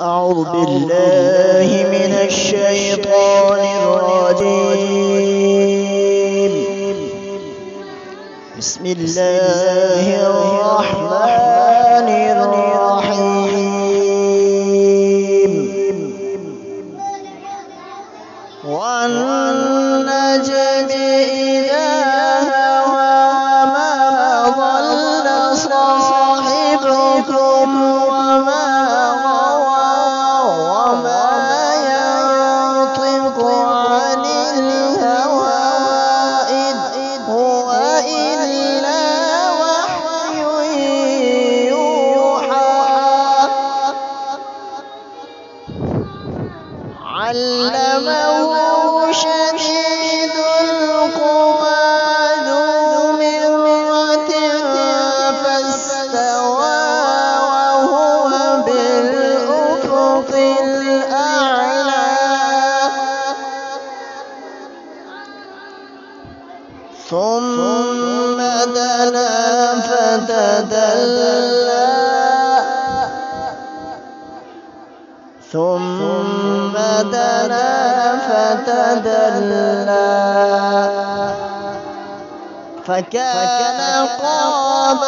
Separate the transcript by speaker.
Speaker 1: أعوذ بالله من الشيطان الرجيم. بسم الله الرحمن الرحيم. والنجم إذا هوى ما ضل صاحبكم وما غوى وما ينطق عن الهوى إن هو إلا وحي يوحى. علمه شديد القوى ذو مرة فاستوى وهو بالأفق الأعلى. ثم دنا فتدلى ثم دنا فتدلى فكان قاب